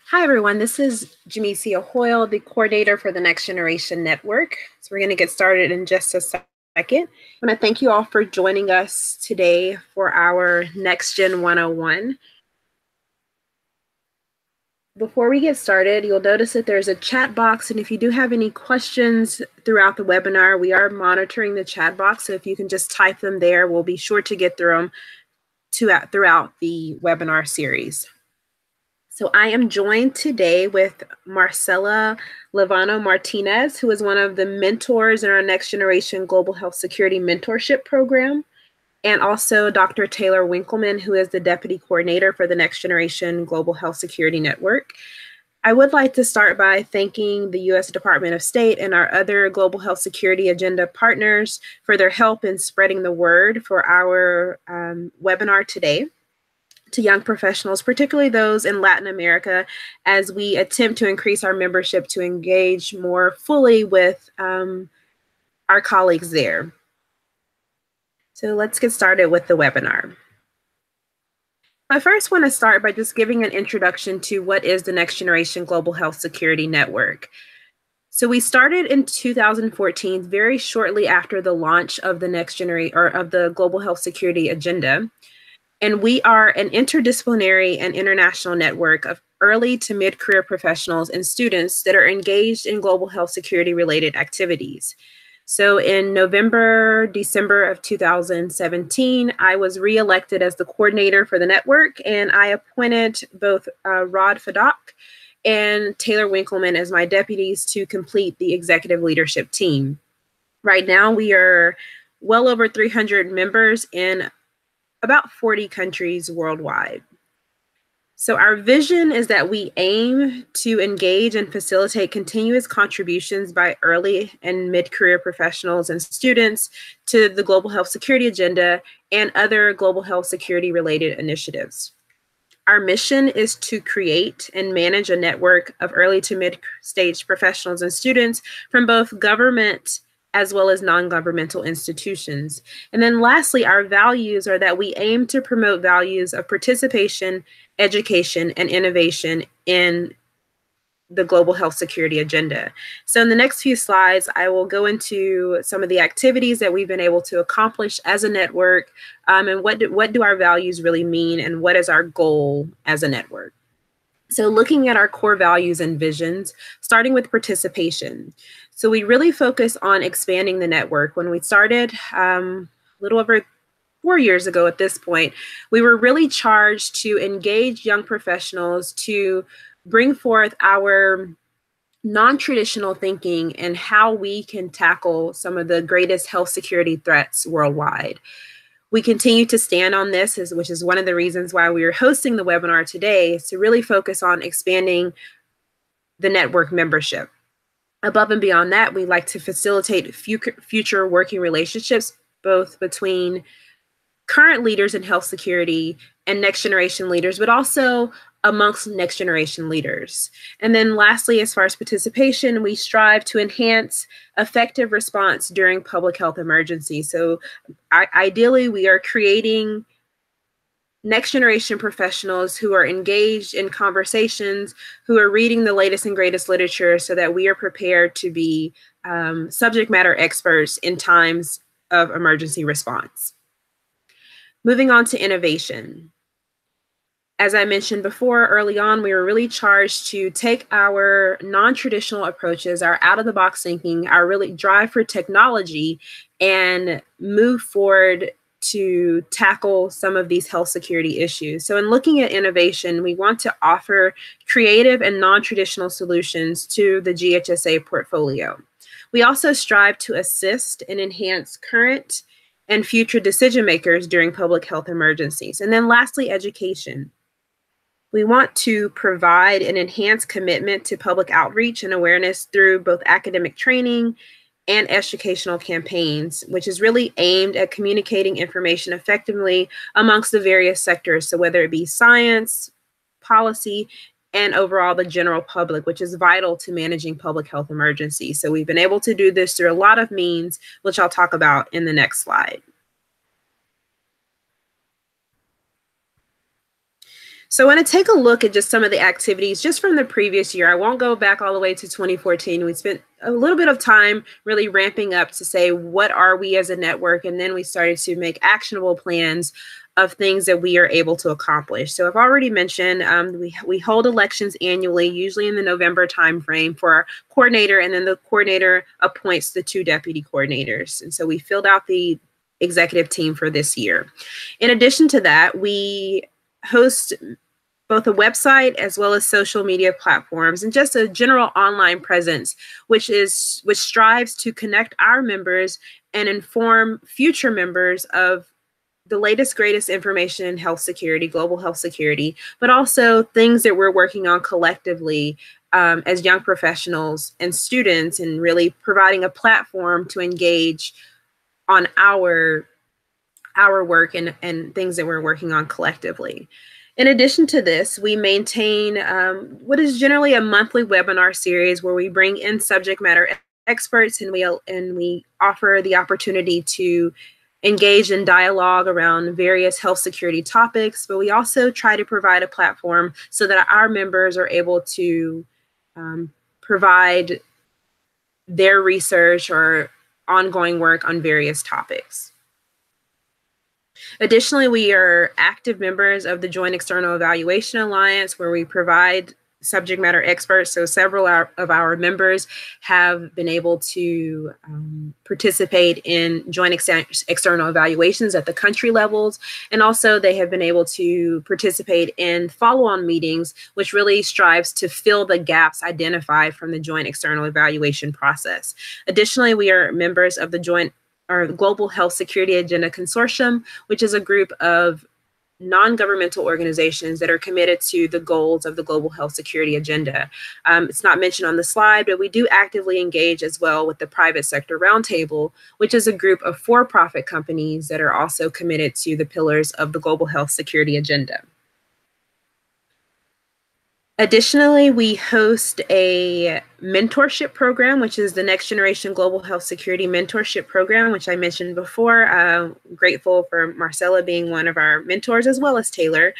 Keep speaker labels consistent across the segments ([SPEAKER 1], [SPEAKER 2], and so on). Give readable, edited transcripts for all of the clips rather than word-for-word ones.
[SPEAKER 1] Hi, everyone. This is Jamesia Hoyle, the coordinator for the Next Generation Network. So we're going to get started in just a second. I want to thank you all for joining us today for our NextGen 101. Before we get started, you'll notice that there's a chat box, and if you do have any questions throughout the webinar, we are monitoring the chat box, so if you can just type them there, we'll be sure to get through them throughout the webinar series. So I am joined today with Marcela Levano Martinez, who is one of the mentors in our Next Generation Global Health Security Mentorship Program, and also Dr. Taylor Winkleman, who is the Deputy Coordinator for the Next Generation Global Health Security Network. I would like to start by thanking the U.S. Department of State and our other Global Health Security Agenda partners for their help in spreading the word for our webinar today to young professionals, particularly those in Latin America, as we attempt to increase our membership to engage more fully with our colleagues there. So let's get started with the webinar. I first want to start by just giving an introduction to what is the Next Generation Global Health Security Network. So we started in 2014, very shortly after the launch of the the Global Health Security Agenda. And we are an interdisciplinary and international network of early to mid-career professionals and students that are engaged in global health security related activities. So in December of 2017, I was re-elected as the coordinator for the network, and I appointed both Rod Fadak and Taylor Winkleman as my deputies to complete the executive leadership team. Right now, we are well over 300 members in about 40 countries worldwide. So our vision is that we aim to engage and facilitate continuous contributions by early and mid-career professionals and students to the global health security agenda and other global health security related initiatives. Our mission is to create and manage a network of early to mid-stage professionals and students from both government as well as non-governmental institutions. And then lastly, our values are that we aim to promote values of participation, education, and innovation in the global health security agenda. So in the next few slides, I will go into some of the activities that we've been able to accomplish as a network, and what do our values really mean, and what is our goal as a network. So looking at our core values and visions, starting with participation. So we really focus on expanding the network. When we started a little over 4 years ago at this point, we were really charged to engage young professionals to bring forth our non-traditional thinking and how we can tackle some of the greatest health security threats worldwide. We continue to stand on this, which is one of the reasons why we are hosting the webinar today, is to really focus on expanding the network membership. Above and beyond that, we like to facilitate future working relationships, both between current leaders in health security and next generation leaders, but also amongst next generation leaders. And then lastly, as far as participation, we strive to enhance effective response during public health emergencies. So ideally, we are creating next generation professionals who are engaged in conversations, who are reading the latest and greatest literature, so that we are prepared to be subject matter experts in times of emergency response. Moving on to innovation. As I mentioned before, early on, we were really charged to take our non-traditional approaches, our out-of-the-box thinking, our really drive for technology, and move forward to tackle some of these health security issues. So in looking at innovation, we want to offer creative and non-traditional solutions to the GHSA portfolio. We also strive to assist and enhance current and future decision makers during public health emergencies. And then lastly, education. We want to provide an enhanced commitment to public outreach and awareness through both academic training and educational campaigns, which is really aimed at communicating information effectively amongst the various sectors. So whether it be science, policy, and overall the general public, which is vital to managing public health emergencies. So we've been able to do this through a lot of means, which I'll talk about in the next slide. So I want to take a look at just some of the activities just from the previous year. I won't go back all the way to 2014. We spent a little bit of time really ramping up to say, what are we as a network? And then we started to make actionable plans of things that we are able to accomplish. So I've already mentioned we hold elections annually, usually in the November timeframe for our coordinator, and then the coordinator appoints the 2 deputy coordinators. And so we filled out the executive team for this year. In addition to that, we host both a website as well as social media platforms and just a general online presence, which strives to connect our members and inform future members of the latest, greatest information in health security, global health security, but also things that we're working on collectively as young professionals and students, and really providing a platform to engage on our work and things that we're working on collectively. In addition to this, we maintain what is generally a monthly webinar series where we bring in subject matter experts, and we offer the opportunity to engage in dialogue around various health security topics, but we also try to provide a platform so that our members are able to provide their research or ongoing work on various topics. Additionally, we are active members of the Joint External Evaluation Alliance, where we provide subject matter experts. So several of our members have been able to participate in joint external evaluations at the country levels. And also they have been able to participate in follow-on meetings, which really strives to fill the gaps identified from the joint external evaluation process. Additionally, we are members of the Global Health Security Agenda Consortium, which is a group of non-governmental organizations that are committed to the goals of the Global Health Security Agenda. It's not mentioned on the slide, but we do actively engage as well with the Private Sector Roundtable, which is a group of for-profit companies that are also committed to the pillars of the Global Health Security Agenda. Additionally, we host a mentorship program, which is the Next Generation Global Health Security Mentorship Program, which I mentioned before. Grateful for Marcella being one of our mentors, as well as Taylor.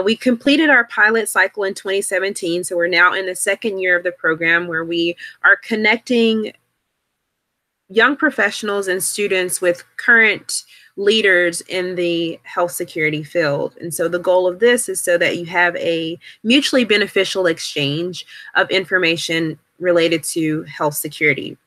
[SPEAKER 1] We completed our pilot cycle in 2017, so we're now in the second year of the program, where we are connecting young professionals and students with current leaders in the health security field. And so the goal of this is so that you have a mutually beneficial exchange of information related to health security.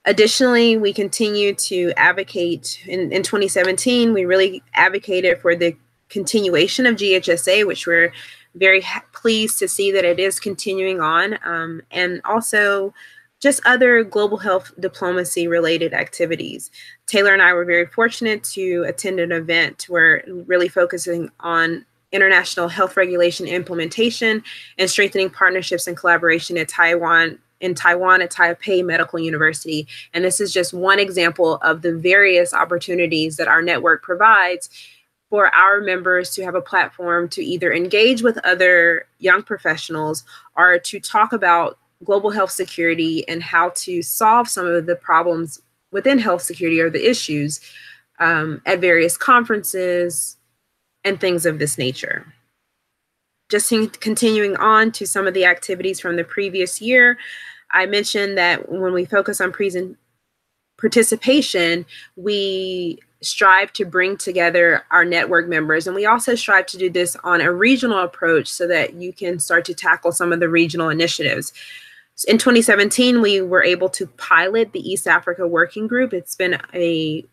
[SPEAKER 1] Additionally, we continue to advocate. In 2017, we really advocated for the continuation of GHSA, which we're very pleased to see that it is continuing on, and also just other global health diplomacy related activities. Taylor and I were very fortunate to attend an event where really focusing on international health regulation implementation and strengthening partnerships and collaboration in Taiwan at Taipei Medical University. And this is just one example of the various opportunities that our network provides for our members to have a platform to either engage with other young professionals or to talk about global health security and how to solve some of the problems within health security or the issues at various conferences and things of this nature. Just continuing on to some of the activities from the previous year, I mentioned that when we focus on participation, we strive to bring together our network members. And we also strive to do this on a regional approach so that you can start to tackle some of the regional initiatives. In 2017, we were able to pilot the East Africa Working Group. It's been a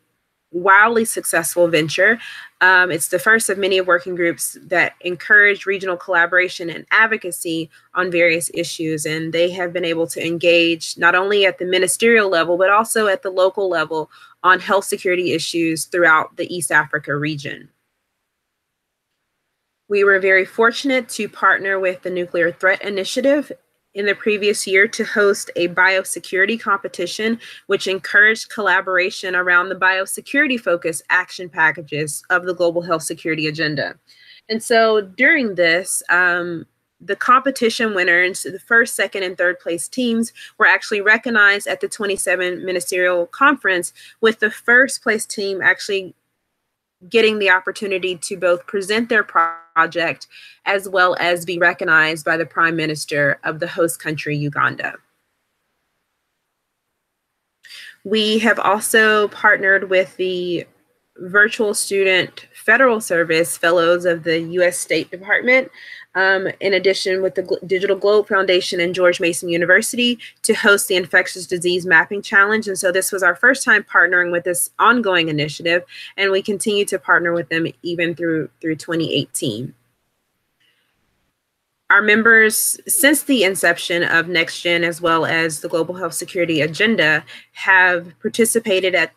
[SPEAKER 1] wildly successful venture. It's the first of many working groups that encourage regional collaboration and advocacy on various issues. And they have been able to engage not only at the ministerial level, but also at the local level on health security issues throughout the East Africa region. We were very fortunate to partner with the Nuclear Threat Initiative in the previous year to host a biosecurity competition, which encouraged collaboration around the biosecurity focused action packages of the Global Health Security Agenda. And so during this, the competition winners, the first, second, and third place teams, were actually recognized at the 27 Ministerial Conference, with the first place team actually getting the opportunity to both present their project as well as be recognized by the Prime Minister of the host country, Uganda. We have also partnered with the Virtual Student Federal Service Fellows of the U.S. State Department, in addition with the Digital Globe Foundation and George Mason University, to host the Infectious Disease Mapping Challenge. And so this was our first time partnering with this ongoing initiative, and we continue to partner with them even through 2018. Our members, since the inception of NextGen, as well as the Global Health Security Agenda, have participated at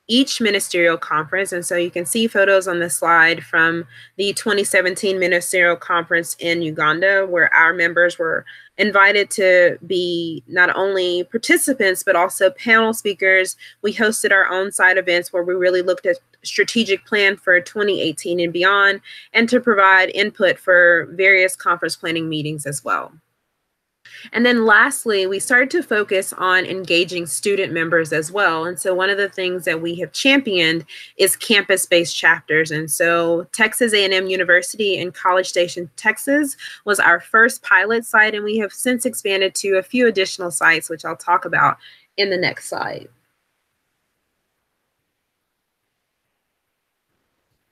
[SPEAKER 1] each ministerial conference. And so you can see photos on the slide from the 2017 ministerial conference in Uganda, where our members were invited to be not only participants, but also panel speakers. We hosted our own side events where we really looked at strategic plan for 2018 and beyond, and to provide input for various conference planning meetings as well. And then lastly, we started to focus on engaging student members as well. And so one of the things that we have championed is campus-based chapters. And so Texas A&M University in College Station, Texas was our first pilot site, and we have since expanded to a few additional sites, which I'll talk about in the next slide.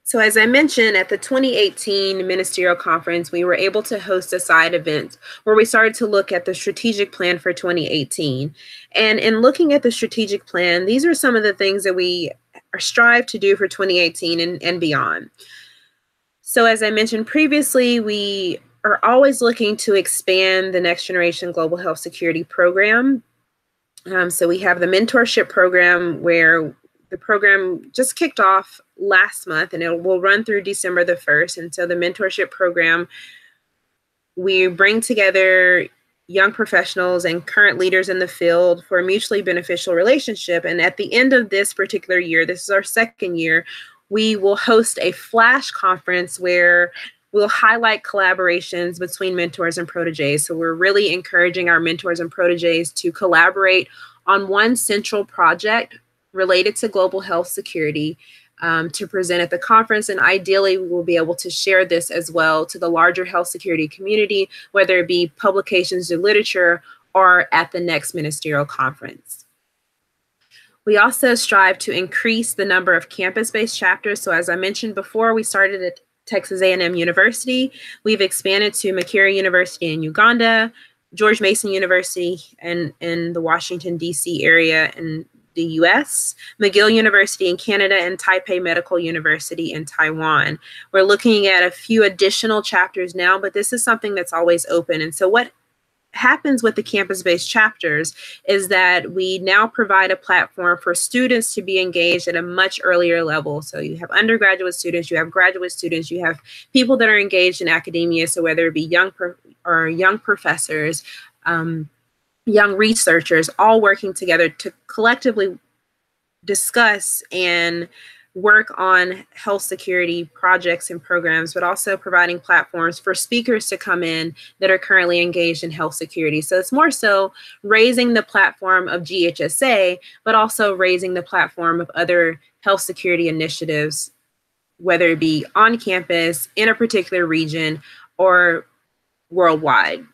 [SPEAKER 1] So as I mentioned, at the 2018 ministerial conference, we were able to host a side event where we started to look at the strategic plan for 2018. And in looking at the strategic plan, these are some of the things that we strive to do for 2018 and beyond. So as I mentioned previously, we are always looking to expand the Next Generation Global Health Security Program. So we have the mentorship program, where the program just kicked off last month, and it will run through December the 1st. And so the mentorship program, we bring together young professionals and current leaders in the field for a mutually beneficial relationship. And at the end of this particular year, this is our second year, we will host a flash conference where we'll highlight collaborations between mentors and proteges. So we're really encouraging our mentors and proteges to collaborate on one central project related to global health security to present at the conference. And ideally, we will be able to share this as well to the larger health security community, whether it be publications or literature or at the next ministerial conference. We also strive to increase the number of campus-based chapters. So as I mentioned before, we started at Texas A&M University. We've expanded to Makerere University in Uganda, George Mason University in the Washington, D.C. area in the US, McGill University in Canada, and Taipei Medical University in Taiwan. We're looking at a few additional chapters now, but this is something that's always open. And so what happens with the campus-based chapters is that we now provide a platform for students to be engaged at a much earlier level. So you have undergraduate students, you have graduate students, you have people that are engaged in academia. So whether it be young professors, young researchers, all working together to collectively discuss and work on health security projects and programs, but also providing platforms for speakers to come in that are currently engaged in health security. So it's more so raising the platform of GHSA, but also raising the platform of other health security initiatives, whether it be on campus, in a particular region, or worldwide.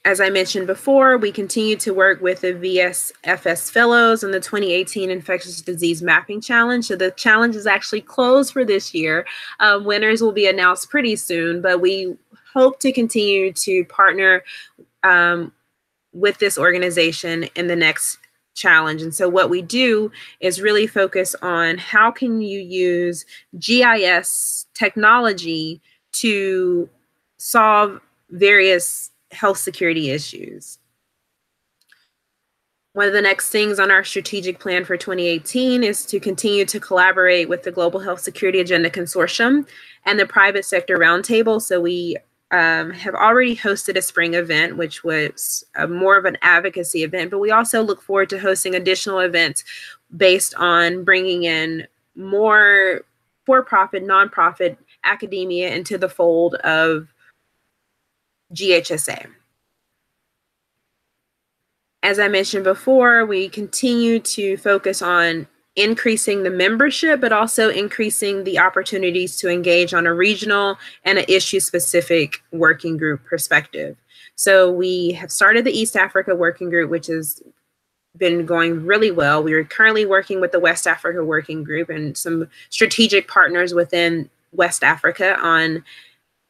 [SPEAKER 1] As I mentioned before, we continue to work with the VSFS Fellows on the 2018 Infectious Disease Mapping Challenge. So the challenge is actually closed for this year. Winners will be announced pretty soon, but we hope to continue to partner with this organization in the next challenge. And so what we do is really focus on how can you use GIS technology to solve various health security issues. One of the next things on our strategic plan for 2018 is to continue to collaborate with the Global Health Security Agenda Consortium and the Private Sector Roundtable. So we have already hosted a spring event, which was more of an advocacy event, but we also look forward to hosting additional events based on bringing in more for-profit, nonprofit academia into the fold of GHSA. As I mentioned before, we continue to focus on increasing the membership, but also increasing the opportunities to engage on a regional and an issue-specific working group perspective. So we have started the East Africa Working Group, which has been going really well. We are currently working with the West Africa Working Group and some strategic partners within West Africa on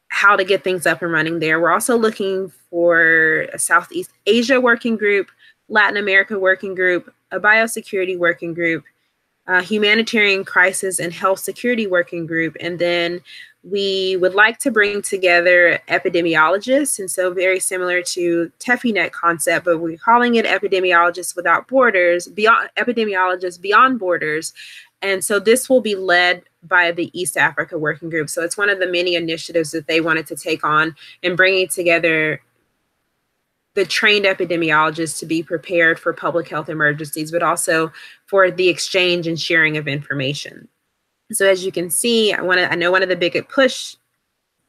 [SPEAKER 1] how to get things up and running there. We're also looking for a Southeast Asia working group, Latin America working group, a biosecurity working group, humanitarian crisis and health security working group. And then we would like to bring together epidemiologists. And so very similar to TEFINET concept, but we're calling it Epidemiologists Without Borders, Epidemiologists Beyond Borders. And so this will be led by the East Africa Working Group. So it's one of the many initiatives that they wanted to take on and bringing together the trained epidemiologists to be prepared for public health emergencies, but also for the exchange and sharing of information. So as you can see, I know one of the big push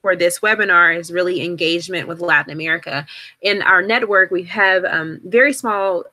[SPEAKER 1] for this webinar is really engagement with Latin America. In our network, we have very small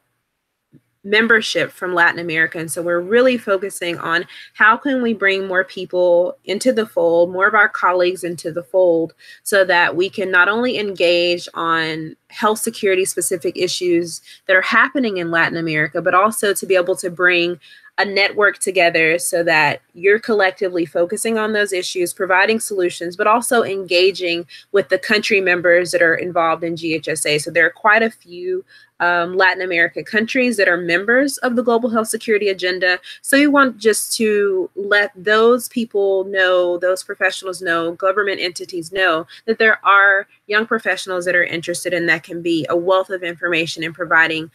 [SPEAKER 1] membership from Latin America. And so we're really focusing on how can we bring more people into the fold, more of our colleagues into the fold, so that we can not only engage on health security specific issues that are happening in Latin America, but also to be able to bring a network together so that you're collectively focusing on those issues, providing solutions, but also engaging with the country members that are involved in GHSA. So there are quite a few Latin America countries that are members of the Global Health Security Agenda. So we want just to let those people know, those professionals know, government entities know that there are young professionals that are interested, and that can be a wealth of information in providing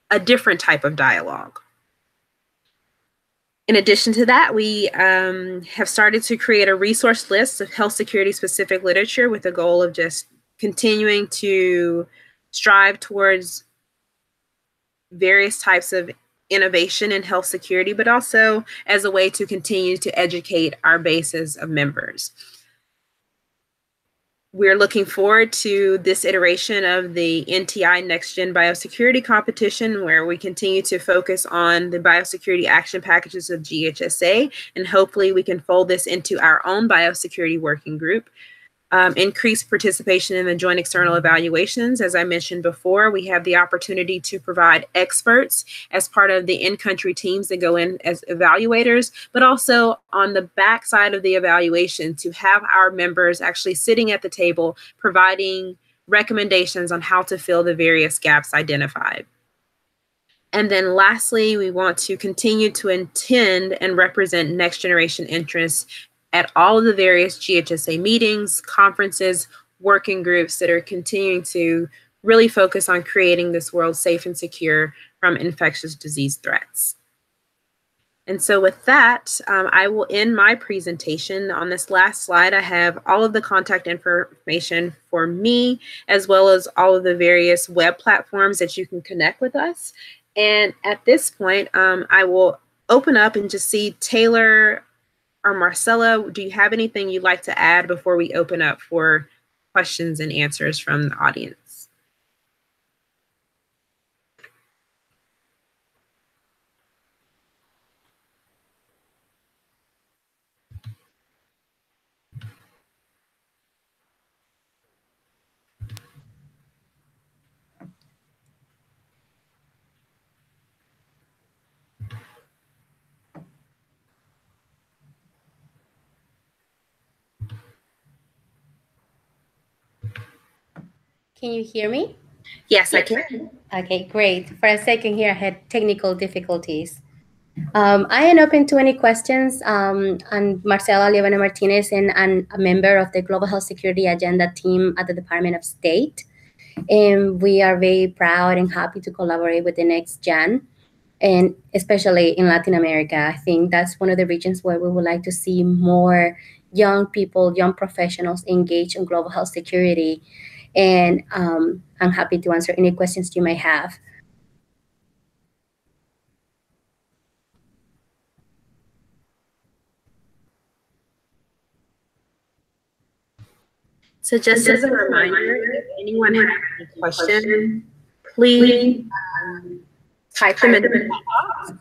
[SPEAKER 1] a different type of dialogue. In addition to that, we have started to create a resource list of health security specific literature with the goal of just continuing to strive towards various types of innovation in health security, but also as a way to continue to educate our bases of members. We're looking forward to this iteration of the NTI NextGen Biosecurity Competition, where we continue to focus on the biosecurity action packages of GHSA, and hopefully we can fold this into our own biosecurity working group. Increased participation in the joint external evaluations. As I mentioned before, we have the opportunity to provide experts as part of the in-country teams that go in as evaluators, but also on the back side of the evaluation to have our members actually sitting at the table providing recommendations on how to fill the various gaps identified. And then lastly, we want to continue to attend and represent next generation interests at all of the various GHSA meetings, conferences, working groups that are continuing to really focus on creating this world safe and secure from infectious disease threats. And so with that, I will end my presentation. On this last slide, I have all of the contact information for me, as well as all of the various web platforms that you can connect with us. And at this point, I will open up and just see Taylor or Marcella, do you have anything you'd like to add before we open up for questions and answers from the audience?
[SPEAKER 2] Can you hear me?
[SPEAKER 1] Yes, I can.
[SPEAKER 2] Okay, great. For a second here, I had technical difficulties. I am open to any questions. I'm Marcela Lievana Martinez, and I'm a member of the Global Health Security Agenda team at the Department of State. And we are very proud and happy to collaborate with the NextGen, and especially in Latin America. I think that's one of the regions where we would like to see more young people, young professionals engaged in global health security. And I'm happy to answer any questions you may have.
[SPEAKER 1] So just as a reminder, if anyone has any questions, please type them in the chat box.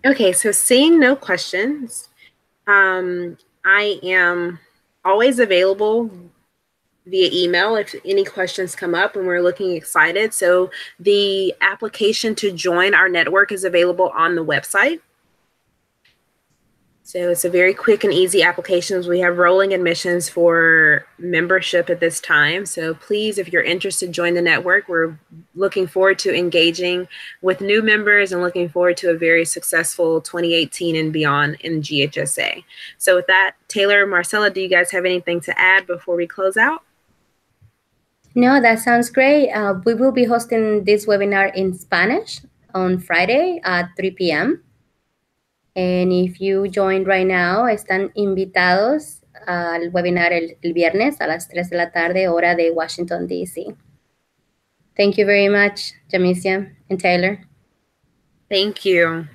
[SPEAKER 1] Okay, so seeing no questions, I am always available via email if any questions come up, and we're looking excited. So the application to join our network is available on the website. So it's a very quick and easy application. We have rolling admissions for membership at this time. So please, if you're interested, join the network. We're looking forward to engaging with new members and looking forward to a very successful 2018 and beyond in GHSA. So with that, Taylor, Marcella, do you guys have anything to add before we close out?
[SPEAKER 2] No, that sounds great. We will be hosting this webinar in Spanish on Friday at 3 p.m. And if you join right now, están invitados al webinar el viernes a las 3 de la tarde, hora de Washington, D.C. Thank you very much, Jamicia and Taylor.
[SPEAKER 1] Thank you.